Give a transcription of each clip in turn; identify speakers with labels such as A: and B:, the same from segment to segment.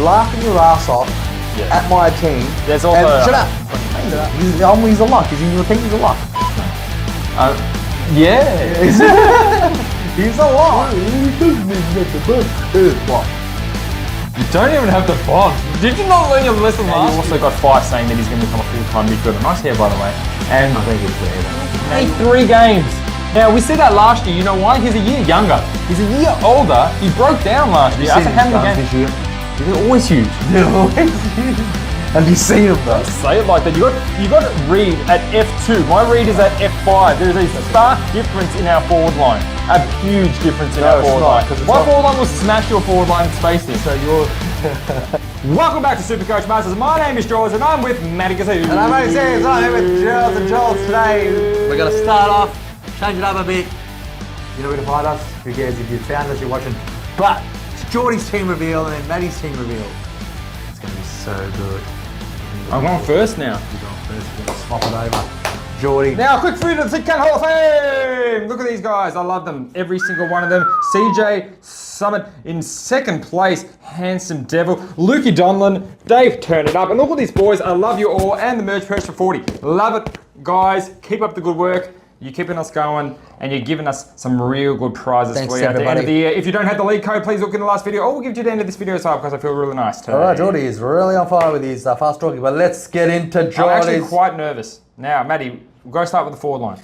A: laughing your ass off at my team.
B: There's also...
A: Shut up. He's a lock. He's in your team. He's a lock.
B: Yeah.
A: He's a lock. What?
B: You don't even have the box. Did you not learn your lesson last year? You also got Fire saying that he's going to become a full-time midfielder. Nice hair, by the way. And
A: I think it's
B: only
A: weird.
B: 3 games. Now, we said that last year. You know why? He's a year younger. He's a year older. He broke down last year. After how many games?
A: This year?
B: They're always huge.
A: They're always huge. Have you seen him though?
B: Say it like that. You got Reed at F2. My Reed is at F5. There's a stark difference in our forward line. A huge difference in our forward line. My forward line will smash your forward line spacing. So you're... Welcome back to SuperCoach Masters. My name is Jord and I'm with Matty.
A: And I'm Matty. I'm here with Jord and Jord today. We're going to start off, change it up a bit. You know where to find us? Who cares if you found us, you're watching. But it's Jordy's team reveal and then Matty's team reveal. It's going to be so good.
B: I'm going first now.
A: You're going first. You're going to swap it over. Jordy.
B: Now, quick food of the Cick Hall of Fame. Look at these guys. I love them. Every single one of them. CJ Summit in 2nd place. Handsome Devil. Lukey Donlan. Dave, turn it up. And look at these boys. I love you all. And the merch purse for 40. Love it, guys. Keep up the good work. You're keeping us going, and you're giving us some real good prizes for you at the end of the year. If you don't have the lead code, please look in the last video, or we'll give you the end of this video so because I feel really nice today.
A: All right, Jordy is really on fire with his fast talking, but let's get into Jordy's.
B: I'm actually quite nervous. Now, Matty, go start with the forward line.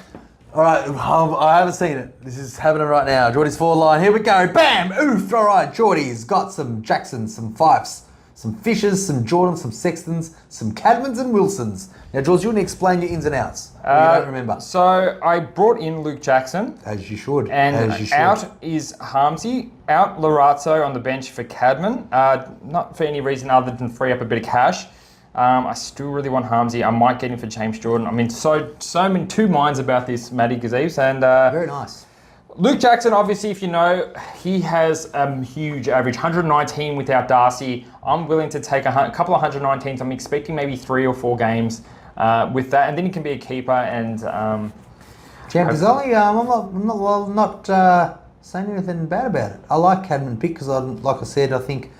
A: All right, I haven't seen it. This is happening right now. Jordy's forward line. Here we go. Bam! Oof! All right, Jordy's got some Jacksons, some Fifes, some Fishers, some Jordans, some Sextons, some Cadmans and Wilsons. Now, George, you want to explain your ins and outs? You don't remember.
B: So I brought in Luke Jackson.
A: As you should.
B: And
A: as you should.
B: Out is Harmsy. Out Larazzo on the bench for Cadman. Not for any reason other than free up a bit of cash. I still really want Harmsy. I might get him for James Jordan. I'm in so in 2 minds about this, Matty Gazeebs. And
A: very nice.
B: Luke Jackson, obviously, if you know, he has a huge average, 119 without Darcy. I'm willing to take a couple of 119s. I'm expecting maybe 3 or 4 games with that, and then he can be a keeper. And
A: Champ, there's only I'm not saying anything bad about it. I like Cadman pick because, like I said, I think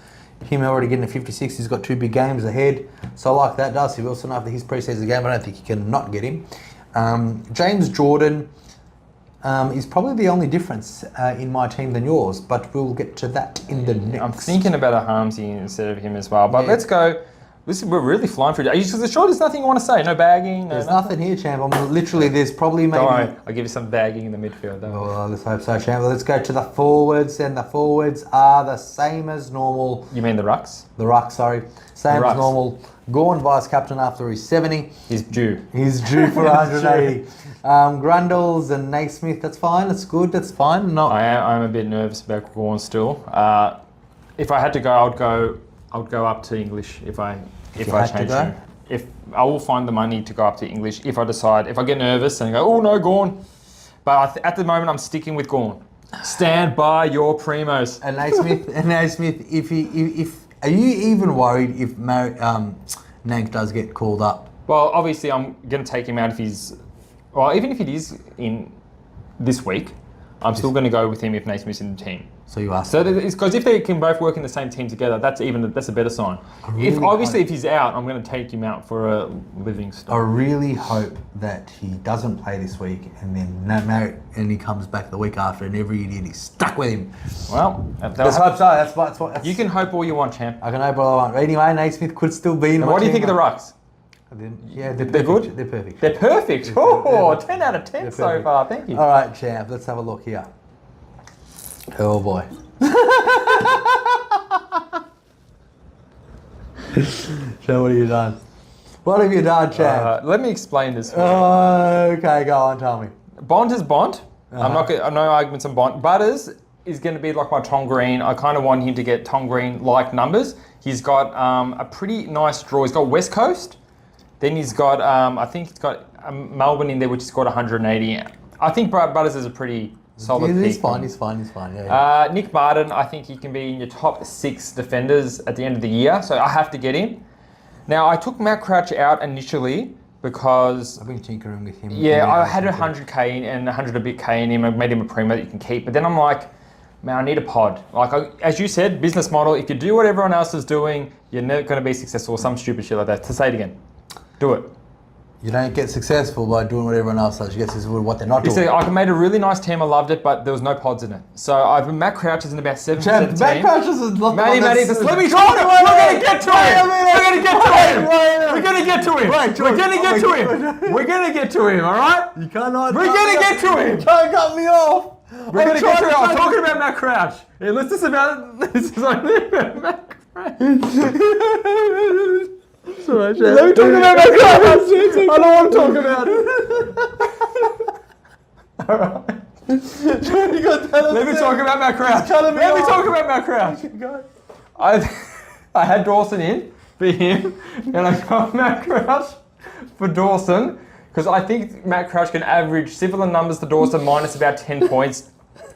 A: him already getting a 56. He's got 2 big games ahead, so I like that. Darcy Wilson after his pre-season game, I don't think you can not get him. James Jordan. Is probably the only difference in my team than yours, but we'll get to that in the next.
B: I'm thinking about a Harmsy instead of him as well, but let's go. We're really flying through. Are you sure there's nothing you want to say? No bagging?
A: There's nothing here, champ. I'm literally, there's probably maybe...
B: Don't worry, I'll give you some bagging in the midfield.
A: Well, let's hope so, champ. Well, let's go to the forwards, and the forwards are the same as normal.
B: You mean the rucks?
A: The rucks, sorry. Same as normal. Gorn vice-captain after he's 70.
B: He's due.
A: He's due for 180. Grundles and Naismith, that's fine, that's good, that's fine.
B: I'm a bit nervous about Gorn still. If I had to go, I would go up to English if I change him. If I will find the money to go up to English if I get nervous and go, oh no, Gorn. But at the moment I'm sticking with Gorn. Stand by your primos.
A: And Naismith, if are you even worried if Nank does get called up?
B: Well, obviously I'm going to take him out if he's... Well, even if it is in this week, I'm still going to go with him if Naismith's in the team.
A: So you are.
B: So it's because if they can both work in the same team together, that's a better sign. If he's out, I'm going to take him out for a Livingston.
A: I really hope that he doesn't play this week, and then he comes back the week after, and every idiot is stuck with him.
B: Well,
A: let's hope so. That's what
B: you can hope all you want, champ.
A: I can hope all I want. Anyway, Naismith could still be in.
B: And what do you think of the rucks?
A: Yeah, they're
B: good?
A: They're perfect.
B: They're perfect? Oh, 10 out of 10 so far. Thank you.
A: All right, champ. Let's have a look here. Oh, boy. So what have you done? What have you done, champ?
B: Let me explain this.
A: Okay, go on. Tell me.
B: Bond is Bond. I'm no arguments on Bond. Butters is going to be like my Tom Green. I kind of want him to get Tom Green-like numbers. He's got a pretty nice draw. He's got West Coast. Then he's got, I think he's got Melbourne in there, which has got 180. I think Butters is a pretty solid pick.
A: He's fine. Yeah.
B: Nick Martin, I think he can be in your top 6 defenders at the end of the year, so I have to get him. Now, I took Matt Crouch out initially because...
A: I've been tinkering with him.
B: Yeah, I had 100k and 100 a bit K in him. I made him a primo that you can keep. But then I'm like, man, I need a pod. As you said, business model. If you do what everyone else is doing, you're never going to be successful or some stupid shit like that. To say it again, do it.
A: You don't get successful by doing what everyone else does. You get successful with what they're not doing.
B: See, I made a really nice team. I loved it, but there was no pods in it. So Matt Crouch is in about 7% of the team.
A: Matt Crouch is not
B: Matty, just let me talk. We're going to get to him. We're going to get to him. We're going to get to him. We're going to get to him. We're going to get to him, all right?
A: You cannot.
B: We're going to get to him.
A: Don't cut me off.
B: We're going to get to him. I'm talking about Matt Crouch. Hey, this is only about Matt Crouch. Let me talk about Matt Crouch. I know what I'm talking about. All right. Let me talk about Matt Crouch. Let me talk about Matt Crouch. I had Dawson in for him, and I got Matt Crouch for Dawson because I think Matt Crouch can average similar numbers to Dawson minus about 10 points,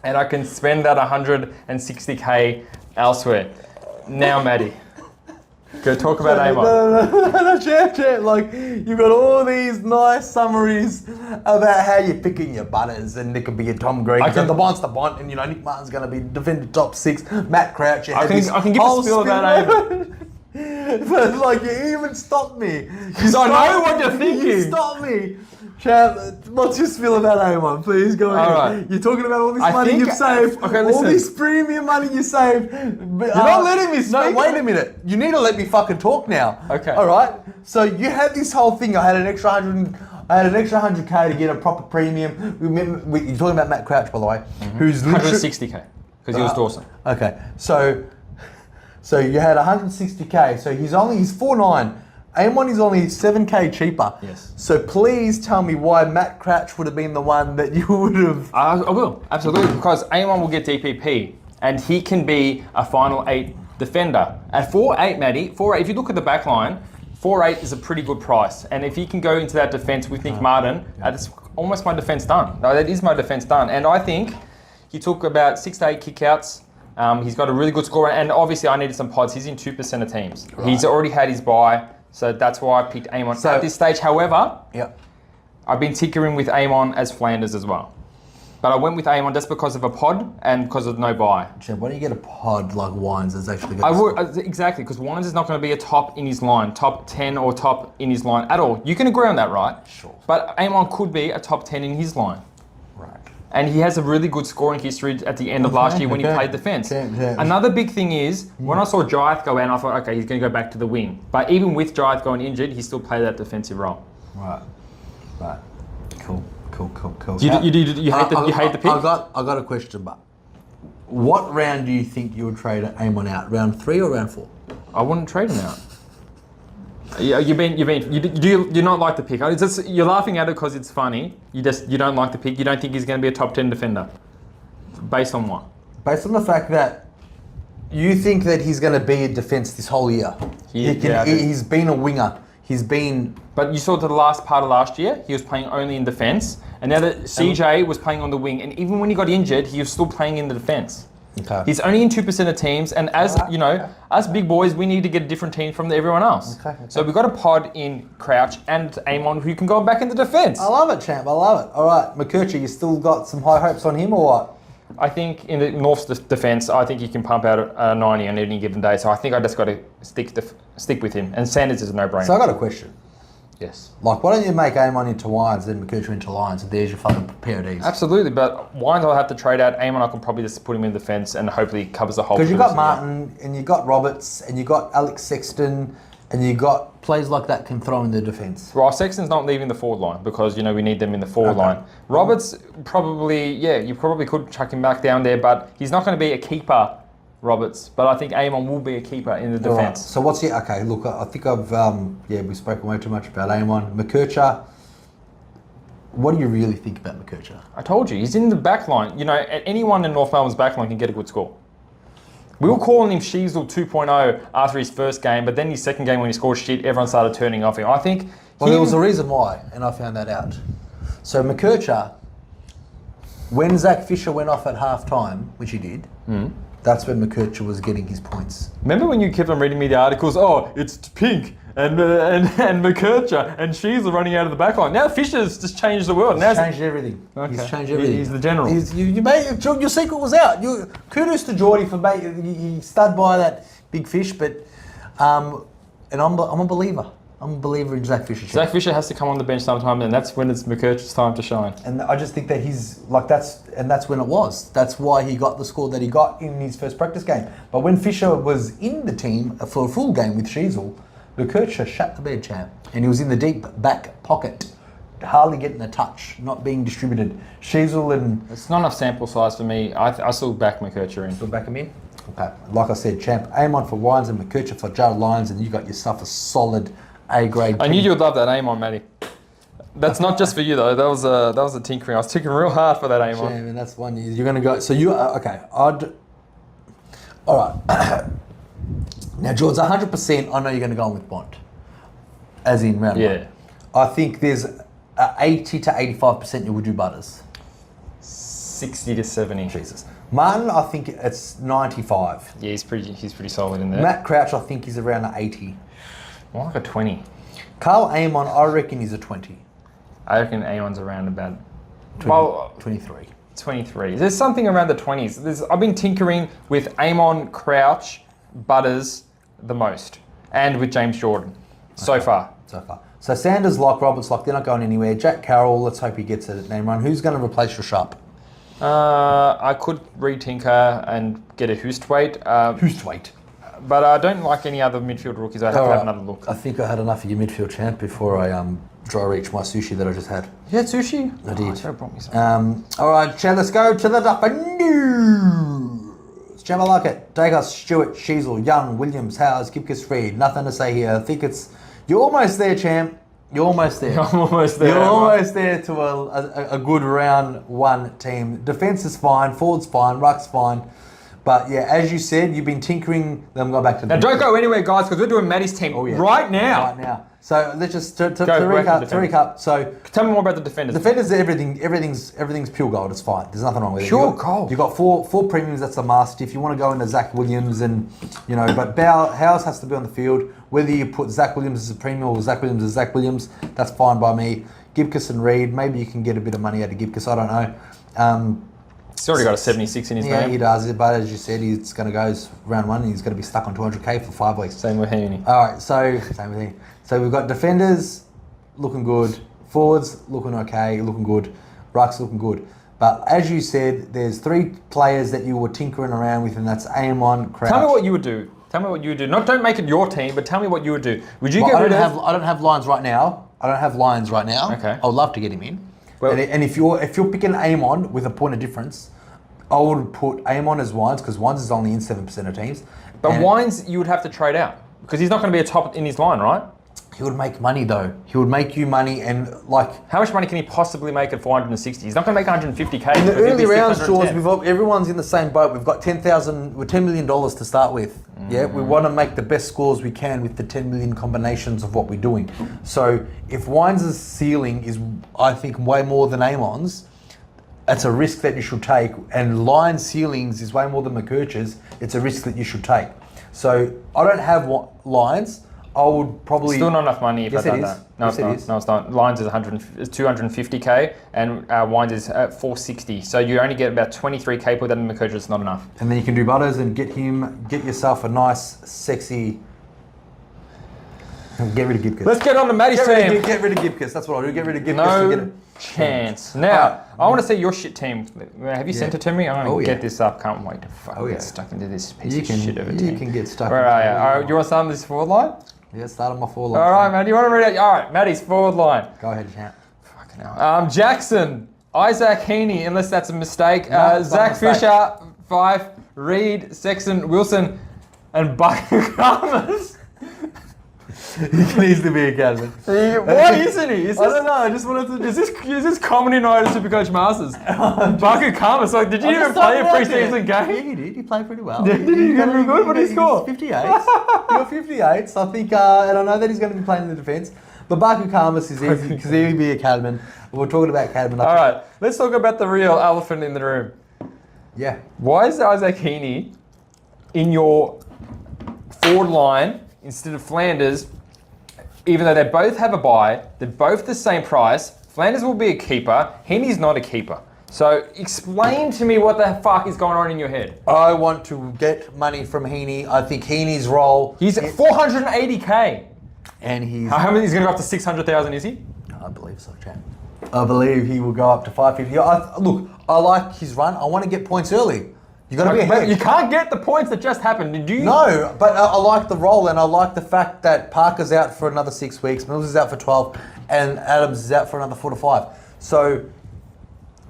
B: and I can spend that 160k elsewhere. Now, Matty. Go talk about Amon.
A: No, champ. Like, you've got all these nice summaries about how you're picking your butters, and it could be a Tom Green, and the Bont's the Bont, and Nick Martin's going to be defending top 6. Matt Crouch.
B: I can give a spiel about Amon.
A: But like, you even stopped me.
B: Because I know what you're thinking.
A: You stopped me. Champ, what's your spiel about Amon? Please go ahead.
B: Right.
A: You're talking about all this money you've saved.
B: Okay, listen.
A: All this premium money you saved. You're
B: not letting me speak.
A: No, wait a minute. You need to let me fucking talk now.
B: Okay.
A: All right. So you had this whole thing. I had an extra 100k to get a proper premium. You're talking about Matt Crouch, by the way, who's
B: 160k because he was Dawson.
A: Okay. So you had 160k. So he's 4'9". Amon is only 7k cheaper.
B: Yes.
A: So please tell me why Matt Crouch would have been the one that you would have.
B: I will, absolutely, because Amon will get DPP and he can be a final 8 defender. At 4'8", Matty, 4'8", if you look at the back line, 4'8" is a pretty good price. And if he can go into that defence with Nick Martin, that's almost my defence done. No, that is my defence done. And I think he took about 6 to 8 kickouts. He's got a really good score. And obviously I needed some pods. He's in 2% of teams. Right. He's already had his bye. So that's why I picked Amon at this stage. However, I've been tinkering with Amon as Flanders as well. But I went with Amon just because of a pod and because of no buy.
A: Why don't you get a pod like Wines that's actually good?
B: Exactly, because Wines is not going to be a top in his line, top 10 or top in his line at all. You can agree on that, right?
A: Sure.
B: But Amon could be a top 10 in his line.
A: Right.
B: And he has a really good scoring history at the end of last year when he played defence. Another big thing is, when I saw Jyth go out, I thought, okay, he's going to go back to the wing. But even with Jyth going injured, he still played that defensive role.
A: Right. Cool.
B: You hate the pick?
A: I got a question, but what round do you think you would trade Amon out? Round 3 or round 4?
B: I wouldn't trade him out. You do not like the pick. You're laughing at it because it's funny. You don't like the pick. You don't think he's going to be a top 10 defender. Based on what?
A: Based on the fact that you think that he's going to be a defence this whole year. He's been a winger.
B: But you saw to the last part of last year, he was playing only in defence. And now that CJ was playing on the wing, and even when he got injured, he was still playing in the defence.
A: Okay.
B: He's only in 2% of teams, and as us big boys, we need to get a different team from everyone else. Okay. So we've got a pod in Crouch and Amon who can go back into defence.
A: I love it, champ. I love it. All right, McKercher, you still got some high hopes on him or what?
B: I think in the North's defence, I think he can pump out a 90 on any given day. So I think I just got to stick with him. And Sanders is a no-brainer.
A: So I got a question.
B: Yes.
A: Like, why don't you make Amon into Wines, then McKercher into Lions, and there's your fucking pair of these?
B: Absolutely, but Wines I'll have to trade out. Amon I can probably just put him in defence and hopefully covers the whole.
A: Because you got Martin, and you got Roberts, and you got Alex Sexton, and you got players like that can throw in the defence.
B: Well, Sexton's not leaving the forward line because we need them in the forward line. Roberts probably, you probably could chuck him back down there, but he's not going to be a keeper. Roberts, but I think Amon will be a keeper in the defence. Right.
A: So what's your... Okay, look, I think we've spoken way too much about Amon. McKercher, what do you really think about McKercher?
B: I told you, he's in the back line. Anyone in North Melbourne's back line can get a good score. We were calling him Sheasel 2.0 after his first game, but then his second game when he scored shit, everyone started turning off him. I think...
A: Well, there was a reason why, and I found that out. So McKercher, when Zach Fisher went off at half-time, which he did... That's when McKercher was getting his points.
B: Remember when you kept on reading me the articles? Oh, it's pink and McKercher and Sheasel running out of the back line. Now Fisher's just changed the world.
A: He's changed everything.
B: Okay.
A: He's changed everything.
B: He's the general.
A: Your secret was out. Kudos to Jordy for he stud by that big fish, but and I'm a believer. I'm a believer in Zach Fisher.
B: Zach Fisher has to come on the bench sometime, and that's when it's McKercher's time to shine.
A: And I just think that that's when it was. That's why he got the score that he got in his first practice game. But when Fisher was in the team for a full game with Sheasel, McKercher shut the bed, champ, and he was in the deep back pocket, hardly getting a touch, not being distributed. Sheasel and
B: it's not enough sample size for me. I still back McKercher in.
A: Still back him in. Okay, like I said, champ, aim on for Wines and McKercher for Jared Lyons, and you got yourself a solid A grade.
B: I knew you'd love that aim on, Matty. That's not just for you though. That was a tinkering. I was tinkering real hard for that aim on.
A: Yeah, and that's one. You're going to go. So you okay? All right. Now, Jord's 100%. I know you're going to go on with Bond, as in round one. I think there's 80 to 85% you would do Butters.
B: 60 to 70.
A: Jesus. Martin, I think it's 95.
B: Yeah, he's pretty solid in there.
A: Matt Crouch, I think he's around 80.
B: More like a 20.
A: Carl Amon, I reckon he's a 20.
B: I reckon Amon's around about
A: 23.
B: 23. There's something around the 20s. I've been tinkering with Amon, Crouch, Butters the most, and with James Jordan so far.
A: So Sanders lock, Roberts lock, they're not going anywhere. Jack Carroll, let's hope he gets a name run. Who's going to replace your Sharp?
B: I could re-tinker and get a Hoostwaite.
A: Hoostwaite.
B: But I don't like any other midfield rookies. I have to have another look.
A: I think I had enough of your midfield, champ, before I dry reach my sushi that I just had.
B: You had sushi?
A: I did.
B: I should have brought me some.
A: All right, Chad, let's go to the Defenders. Champ, I like it. Dacos, Stewart, Sheasel, Young, Williams, Howes, Kipkiss, Reed. Nothing to say here. I think you're almost there, champ. You're almost there.
B: I'm almost there.
A: You're almost there to a good round one team. Defence is fine, forward's fine, ruck's fine. But yeah, as you said, you've been tinkering. Then go back to.
B: Now don't go anywhere, guys, because we're doing Matty's team right now.
A: Right now. So let's just to recap. So
B: tell me more about the defenders.
A: Defenders, everything's pure gold. It's fine. There's nothing wrong with it.
B: Pure gold.
A: You've got four premiums. That's a must. If you want to go into Zach Williams and but Howes has to be on the field. Whether you put Zach Williams as a premium or Zach Williams as Zach Williams, that's fine by me. Gibcus and Reed. Maybe you can get a bit of money out of Gibcus. I don't know.
B: He's already got a 76 in his name.
A: Yeah, he does. But as you said, he's going to go round one and he's going to be stuck on 200k for 5 weeks.
B: Same with Heaney.
A: All right, so same with him. So we've got defenders looking good, forwards looking okay, looking good, rucks looking good. But as you said, there's 3 players that you were tinkering around with, and that's Amon, Crouch.
B: Tell me what you would do. Don't make it your team, but tell me what you would do. Would you get rid of?
A: I don't have Lions right now.
B: Okay.
A: I would love to get him in. Well, and if you're picking Amon with a point of difference, I would put Amon as Wines because Wines is only in 7% of teams.
B: But Wines, you would have to trade out because he's not going to be a top in his line, right?
A: He would make money though. He would make you money and
B: How much money can he possibly make at 460? He's not going to make 150k.
A: In the early rounds, George, everyone's in the same boat. We've got $10 million to start with. Mm-hmm. Yeah, we want to make the best scores we can with the 10 million combinations of what we're doing. So if Wines' ceiling is, I think, way more than Amon's, it's a risk that you should take. And Lions' ceilings is way more than McKercher's. It's a risk that you should take. So I don't have Lions. I would probably...
B: Still not enough money if I done that. No, it's not. Lions is 250k and Wines is 460. So you only get about 23k put that in McKercher. It's not enough.
A: And then you can do Butters and get yourself a nice, sexy... Get rid of Gibcus.
B: Let's get on to Matty's team.
A: Get rid of Gibcus. That's what I'll do. Get rid of Gibcus.
B: No chance. Now, I want to see your shit team. Have you sent it to me? I'm going to get this up. Can't wait to fucking get stuck into this piece of shit of a team.
A: You can get stuck.
B: Where are you? All right, you want to start on this forward line?
A: Yeah, start on my forward line.
B: All right, Matty. You want to read out? All right, Matty's forward line.
A: Go ahead, champ.
B: Fucking hell. Jackson, Isaac Heaney, unless that's a mistake. Zach Fisher, 5. Reed, Sexton, Wilson, and Buckamas.
A: He needs to be a captain.
B: Why isn't he?
A: I don't know. I just wanted to.
B: Is this common in SuperCoach Masters? Buckamas. Like, did you even play a preseason game?
A: Yeah, he did. He played pretty well.
B: Did he get really good? What did he score?
A: 58. He got 58. So I think, and I know that he's going to be playing in the defence. But Buckamas is easy because he'll be a Cadman. We're talking about Cadman.
B: All right, let's talk about the real elephant in the room.
A: Yeah.
B: Why is Isaac Heaney in your forward line instead of Flanders even though they both have a buy, they're both the same price. Flanders will be a keeper. Heaney's not a keeper. So explain to me what the fuck is going on in your head.
A: I want to get money from Heaney. I think Heaney's role...
B: He's at 480k.
A: And he's...
B: How many? He's going to go up to 600,000, is he?
A: I believe so, champ. I believe he will go up to 550. Look, I like his run. I want to get points early. You got to be ahead.
B: You can't get the points that just happened. Do you?
A: No, but I like the role, and I like the fact that Parker's out for another 6 weeks, Mills is out for 12, and Adams is out for another 4 to 5. So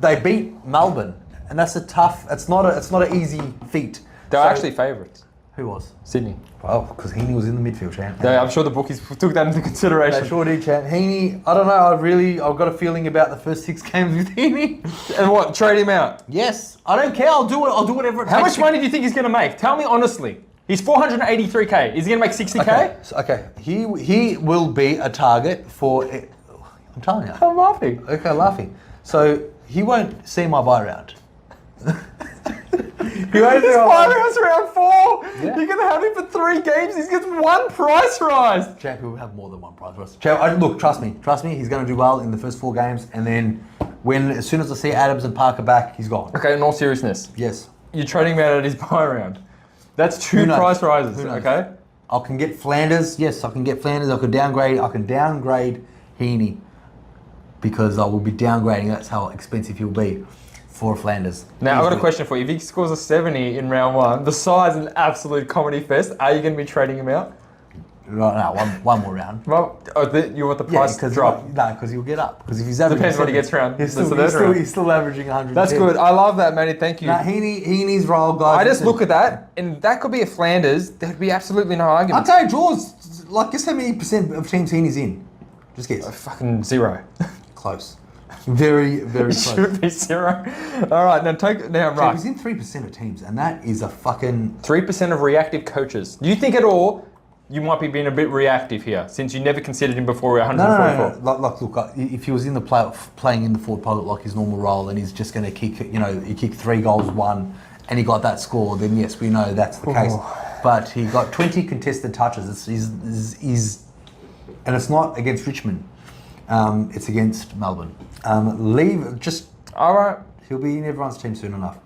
A: they beat Melbourne, and that's a tough. It's not an easy feat.
B: They're actually favourites.
A: Who was?
B: Sydney.
A: Well, because Heaney was in the midfield, champ.
B: I'm sure the bookies took that into consideration.
A: They sure did, champ. Heaney, I don't know. I've got a feeling about the first 6 games with Heaney.
B: And what? Trade him out?
A: Yes, I don't care. I'll do it. I'll do whatever it takes.
B: How much money do you think he's going to make? Tell me honestly. He's 483k. Is he going to make 60k?
A: Okay. He will be a target for. I'm telling you.
B: I'm laughing.
A: Okay, laughing. So he won't see my buy round.
B: His buy round's around 4.
A: Yeah.
B: You're going to have him for 3 games. He gets 1 price rise.
A: Champ will have more than 1 price rise. Champ, look, trust me. He's going to do well in the first 4 games, and then as soon as I see Adams and Parker back, he's gone.
B: Okay, in all seriousness.
A: Yes.
B: You're trading him out at his buy round. That's 2 price rises. Okay.
A: I can get Flanders. Yes, I can get Flanders. I can downgrade Heaney because I will be downgrading. That's how expensive he'll be. For Flanders.
B: Now, I've got a question for you. If he scores a 70 in round 1, the size is an absolute comedy fest. Are you going to be trading him out?
A: No, one more round.
B: Well, you want the price to drop?
A: No, because he'll get up. Because if he's averaging...
B: Depends what he gets round.
A: He's still averaging 100.
B: That's good. I love that, Matty. Thank you.
A: Now, Heaney's role, guys...
B: I just look at that, and that could be a Flanders. There'd be absolutely no argument.
A: I'll tell you, Jords, guess how many % of teams Heaney's in? Just guess.
B: Fucking 0.
A: Close. Very, very close.
B: Should be 0. All right, right.
A: He's in 3% of teams, and that is a fucking...
B: 3% of reactive coaches. Do you think at all you might be being a bit reactive here, since you never considered him before 144?
A: No. Look, if he was in the playing in the forward pocket like his normal role, and he's just going to kick, he kicked 3 goals, 1, and he got that score, then yes, we know that's the case. But he got 20 contested touches. And it's not against Richmond. It's against Melbourne. All right. He'll be in everyone's team soon enough.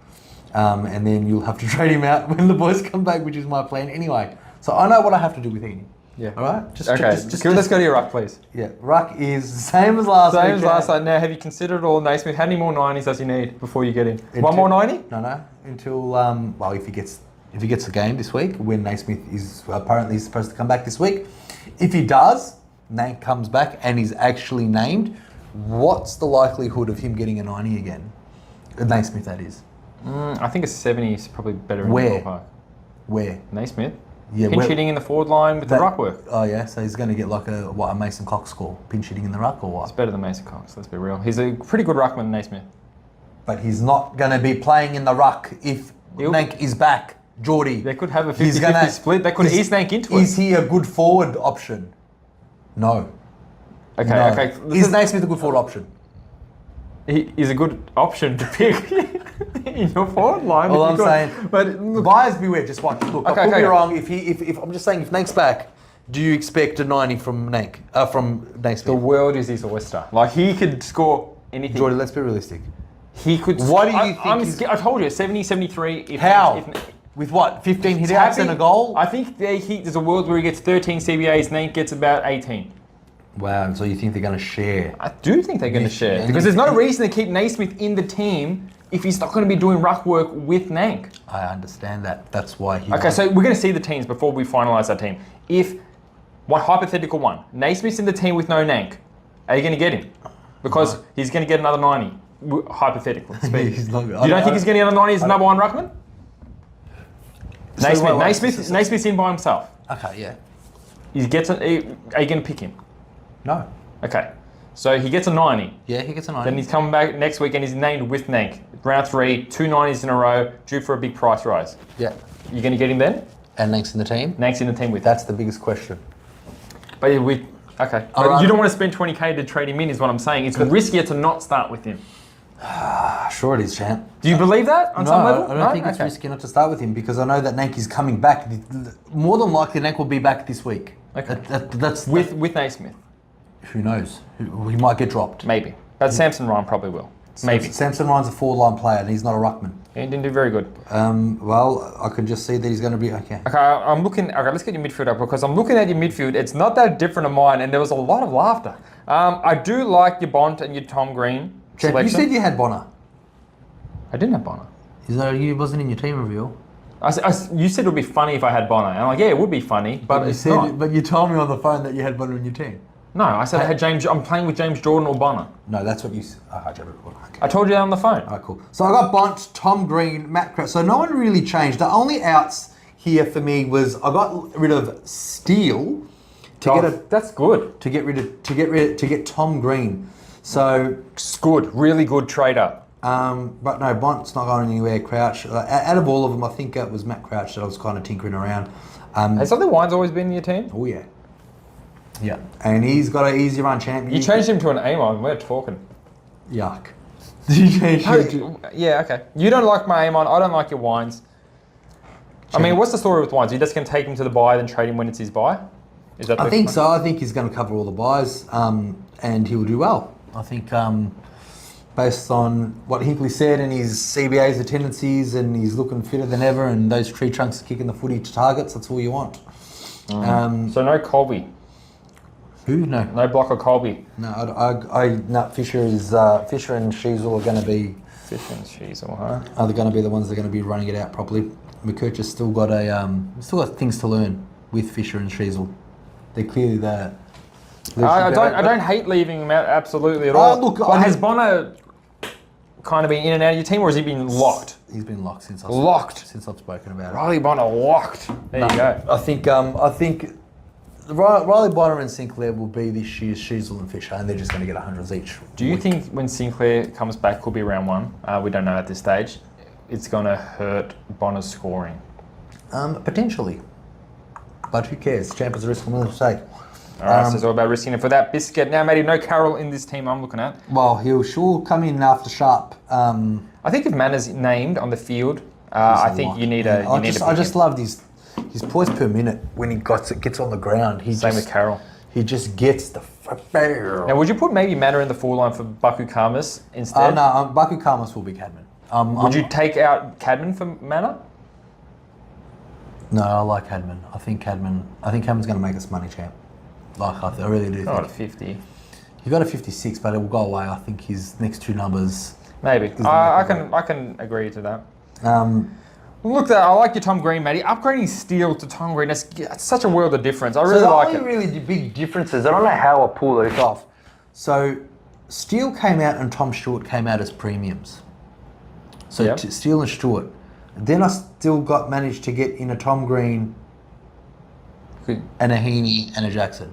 A: And then you'll have to trade him out when the boys come back, which is my plan anyway. So I know what I have to do with Heaney.
B: Yeah.
A: All right?
B: Let's go to your ruck, please.
A: Yeah. Ruck is the same as last week.
B: Same as last night. Now, have you considered all Naismith? How many more 90s does he need before you get in? One more 90?
A: No. Until, if he gets the game this week, when Naismith is apparently supposed to come back this week. If he does, Nank comes back and is actually named, what's the likelihood of him getting a 90 again? Naismith, that is.
B: I think a 70 is probably better in
A: the
B: ballpark.
A: Where?
B: Naismith.
A: Yeah,
B: pinch hitting in the forward line with the ruck work.
A: Oh yeah, so he's going to get like a Mason Cox score, pinch hitting in the ruck or what?
B: It's better than Mason Cox, let's be real. He's a pretty good ruckman, Naismith.
A: But he's not going to be playing in the ruck if Nank is back. Jordy.
B: They could have a 50-50 split. They could ease Nank into it.
A: Is he a good forward option? No.
B: Okay.
A: Is Naismith a good forward option?
B: He is a good option to pick in your forward line.
A: All I'm saying,
B: but look,
A: buyers beware. Just watch. Look, I could be wrong. If I'm just saying, if Nank's back, do you expect a 90 from Nank? From Naismith?
B: The world is his oyster. Like he could score anything.
A: Jordy, let's be realistic.
B: He could.
A: What do you think?
B: I told you, 70, 73.
A: How? With what? 15 hit-outs and a goal?
B: I think there's a world where he gets 13 CBAs, Nank gets about 18.
A: Wow, so you think they're going to share?
B: I do think they're going to share. Because there's no reason to keep Naismith in the team if he's not going to be doing ruck work with Nank.
A: I understand that. That's why he...
B: Okay, so we're going to see the teams before we finalise our team. If, hypothetical one, Naismith's in the team with no Nank, are you going to get him? Because he's going to get another 90, hypothetically speaking. You don't think he's going to get another 90 as number 1 ruckman? Naismith's in by himself.
A: Okay, yeah.
B: Are you going to pick him?
A: No.
B: Okay. So he gets a 90.
A: Yeah, he gets a 90.
B: Then he's coming back next week and he's named with Nank. Round 3, 2 90s in a row, due for a big price rise.
A: Yeah.
B: You going to get him then?
A: And Nank's in the team?
B: Nank's in the team with
A: That's the biggest question.
B: But okay. But you don't want to spend 20k to trade him in is what I'm saying. It's riskier to not start with him.
A: Sure it is, champ.
B: Do you believe that on some level?
A: I don't think it's risky not to start with him because I know that Nank is coming back. More than likely, Nank will be back this week.
B: Okay.
A: That's
B: With Naismith,
A: who knows? He might get dropped.
B: maybe. But Samson Ryan probably will. Maybe.
A: Samson Ryan's a 4-line player, and he's not a ruckman.
B: He didn't do very good.
A: Well, I can just see that he's going to be okay.
B: Okay, I'm looking. Okay, let's get your midfield up because I'm looking at your midfield. It's not that different of mine, and there was a lot of laughter. I do like your Bont and your Tom Green
A: Champ,
B: selection.
A: you said you had Bonner.
B: I didn't have Bonner.
A: He wasn't in your team reveal.
B: You said it would be funny if I had Bonner. And I'm like, yeah, it would be funny, but it's not.
A: But you told me on the phone that you had Bonner in your team.
B: No, I said I had James. I'm playing with James Jordan or Bonner.
A: No, that's what you said. Okay.
B: I told you that on the phone.
A: Alright, cool. So I got Bont, Tom Green, Matt Crouch. So no one really changed. The only outs here for me was I got rid of Steele
B: that's good.
A: to get Tom Green. So
B: It's good. Really good trade up.
A: but no, Bont's not going anywhere. Crouch. Out of all of them, I think it was Matt Crouch that I was kind of tinkering around.
B: Has something Wines always been in your team?
A: Oh yeah. Yeah, and he's got an easy run champion.
B: You changed him to an Amon. We're talking.
A: Yuck. Did you change him to...
B: Yeah, okay. You don't like my Amon. I don't like your Wines. I mean, what's the story with Wines? You just going to take him to the buy, then trade him when it's his buy? Is that?
A: I think so. I think he's going to cover all the buys, and he will do well. I think, based on what Hinkley said and his CBA's tendencies, and he's looking fitter than ever, and those tree trunks are kicking the footy to targets. That's all you want.
B: So no Colby.
A: Who? No.
B: No Blocker Colby.
A: No, Fisher and Sheasel are going to be...
B: Fisher and Sheasel, huh?
A: Are they going to be the ones that are going to be running it out properly? McKercher's still got things to learn with Fisher and Sheasel. They're clearly the...
B: I don't hate leaving him out absolutely at all. But has Bonner kind of been in and out of your team, or has he been locked?
A: He's been locked since I've spoken about it.
B: Riley Bonner locked. There you go.
A: I think Riley Bonner and Sinclair will be this year's Sheasel and Fisher, and they're just going to get 100s each.
B: Do you think when Sinclair comes back, could be round one, we don't know at this stage, it's going to hurt Bonner's scoring?
A: Potentially. But who cares? Champ is a risk I'm willing to take.
B: All right, so it's all about risking it for that biscuit. Now, Matty, no Carroll in this team I'm looking at.
A: Well, he'll sure come in after Sharp.
B: I think if Mannor's named on the field, I think you need a...
A: I just loved his points per minute when he gets on the ground.
B: Same with Carroll.
A: He just gets the...
B: Now, would you put maybe Manor in the 4-line for Baku Karmas instead?
A: No, Baku Karmas will be Cadman.
B: Would you take out Cadman for Manor?
A: No, I like Cadman. I think Cadman's going to make us money, champ. I really do think.
B: Not a 50.
A: He got a 56, but it will go away. I think his next two numbers...
B: Maybe. I can agree to that. Look, I like your Tom Green, Matty. Upgrading Steele to Tom Green, that's such a world of difference. I really like it.
A: The only really big differences, I don't know how I pull those off. So, Steele came out and Tom Stewart came out as premiums. So,
B: Yep.
A: Steele and Stewart. Then I still managed to get in a Tom Green and a Heaney and a Jackson.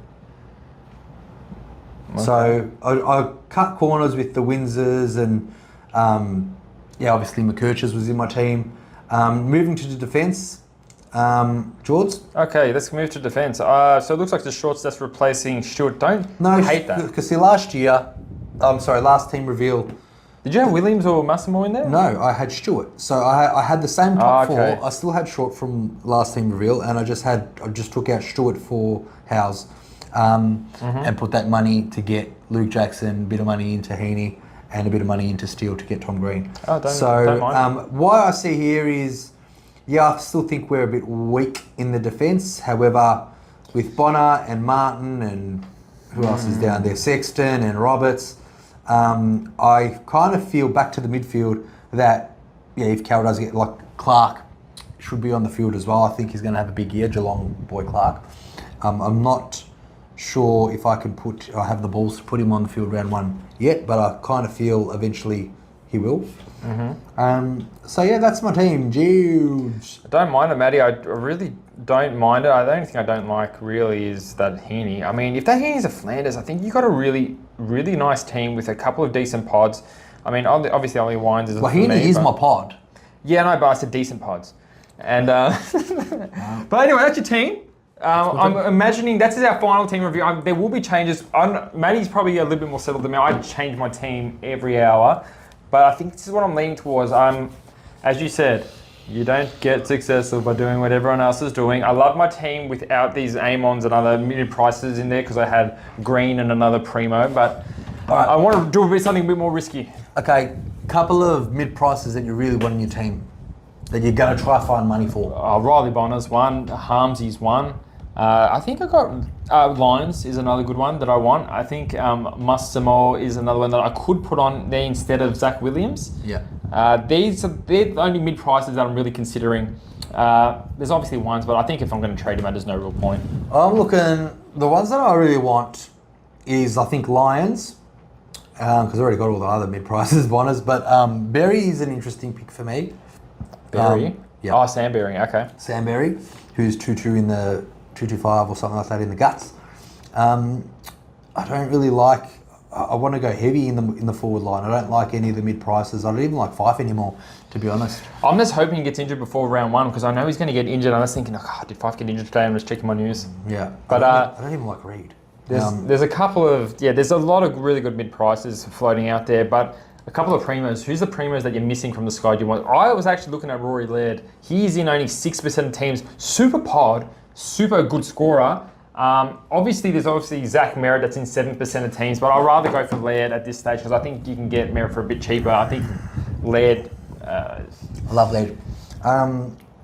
A: Okay. So, I cut corners with the Windsors and, obviously McKercher's was in my team. Moving to the defence, Jords?
B: Okay, let's move to defence. So it looks like the shorts that's replacing Stewart. Hate that.
A: Because see, last team reveal.
B: Did you have Williams or Massimo in there?
A: No, I had Stewart. So I had the same top
B: okay.
A: four. I still had Short from last team reveal, and I just took out Stewart for Howes, and put that money to get Luke Jackson, a bit of money into Heaney, and a bit of money into Steele to get Tom Green.
B: Don't mind.
A: What I see here is, I still think we're a bit weak in the defence. However, with Bonner and Martin and who else is down there, Sexton and Roberts, I kind of feel back to the midfield that, if Carroll does get, like Clark should be on the field as well. I think he's going to have a big year, Geelong boy Clark. I'm not sure if I have the balls to put him on the field round one yet, but I kind of feel eventually he will. That's my team. Jude.
B: I don't mind it, Matty. I really don't mind it. The only thing I don't like really is that Heaney. I mean, if that Heaney's a Flanders, I think you got a really, really nice team with a couple of decent pods. I mean, obviously only Wines is.
A: Well, Heaney is my pod.
B: Yeah, no, but I said decent pods. And but anyway, that's your team. I'm imagining that's our final team review. There will be changes. Matty's probably a little bit more settled than me. I change my team every hour, but I think this is what I'm leaning towards. As you said, You don't get successful by doing what everyone else is doing. I love my team without these Amons and other mid prices in there because I had Green and another Primo, but I want to do something a bit more risky.
A: Okay, couple of mid prices that you really want in your team that you're going to try find money for.
B: Riley Bonner's one, Harmsy's one. I think I got Lions is another good one that I want. I think Mustamo is another one that I could put on there instead of Zach Williams.
A: Yeah.
B: They're the only mid prices that I'm really considering. There's obviously ones, but I think if I'm going to trade him out, there's no real point.
A: I'm looking, the ones that I really want is, I think, Lions, because I already got all the other mid prices, Bonners, but Berry is an interesting pick for me.
B: Berry?
A: Yeah.
B: Oh, Sam Berry, okay.
A: Sam Berry, who's 2-2 in the 225 or something like that in the guts. I don't really like. I want to go heavy in the forward line. I don't like any of the mid prices. I don't even like Fife anymore, to be honest.
B: I'm just hoping he gets injured before round one because I know he's going to get injured. I'm just thinking, oh, did Fife get injured today? I'm just checking my news.
A: Yeah,
B: but
A: I don't even like Reed.
B: There's a couple of there's a lot of really good mid prices floating out there, but a couple of primos. Who's the primos that you're missing from the side you want? I was actually looking at Rory Laird. He's in only 6% of teams. Super pod, super good scorer. Obviously, there's Zach Merritt that's in 7% of teams, but I'd rather go for Laird at this stage because I think you can get Merritt for a bit cheaper. I think Laird.
A: I love Laird.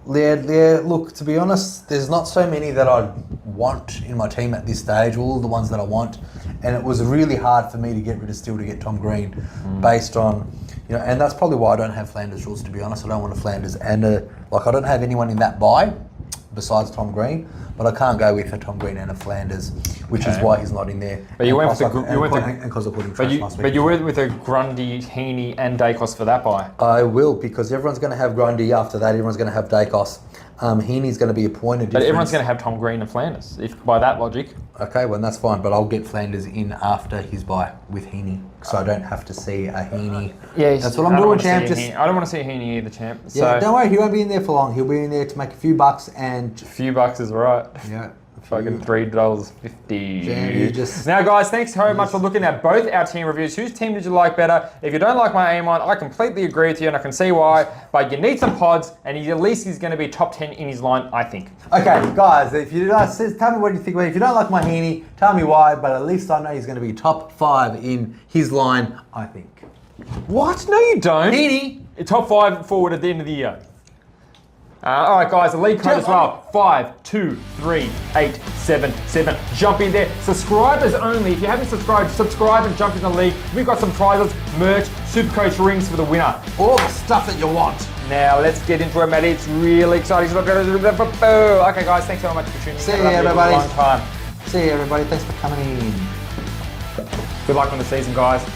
A: Laird, look, to be honest, there's not so many that I want in my team at this stage, all the ones that I want. And it was really hard for me to get rid of Steele to get Tom Green based on, and that's probably why I don't have Flanders rules, to be honest. I don't want a Flanders. And I don't have anyone in that buy besides Tom Green, but I can't go with a Tom Green and a Flanders, which is why he's not in there.
B: But you went with
A: But
B: you went with a Grundy, Heaney, and Dacos for that buy.
A: I will, because everyone's going to have Grundy after that. Everyone's going to have Dacos. Heaney's going to be a point of difference.
B: But everyone's going to have Tom Green and Flanders, if by that logic.
A: Okay, well, that's fine, but I'll get Flanders in after his buy with Heaney, so I don't have to see a Heaney.
B: Yeah,
A: that's what I'm doing, champ.
B: I don't want to see a Heaney either, champ.
A: Yeah, don't worry, he won't be in there for long. He'll be in there to make a few bucks and...
B: A few bucks is right.
A: Yeah.
B: Fucking $3.50.
A: Now,
B: guys, thanks very much for looking at both our team reviews. Whose team did you like better? If you don't like my aim on, I completely agree with you, and I can see why. But you need some pods, and at least he's going to be top 10 in his line, I think.
A: Okay, guys, if you tell me what you think about it. If you don't like my Heaney, tell me why. But at least I know he's going to be top 5 in his line, I think.
B: What? No, you don't.
A: Heaney,
B: top 5 forward at the end of the year. All right, guys, the league code as well. 5, 2, 3, 8, 7, 7. Jump in there. Subscribers only. If you haven't subscribed, subscribe and jump in the league. We've got some prizes, merch, SuperCoach rings for the winner.
A: All the stuff that you want.
B: Now, let's get into it, Matty. It's really exciting. Okay, guys, thanks so much for tuning in.
A: See you, everybody.
B: Long time.
A: See you, everybody. Thanks for coming in.
B: Good luck on the season, guys.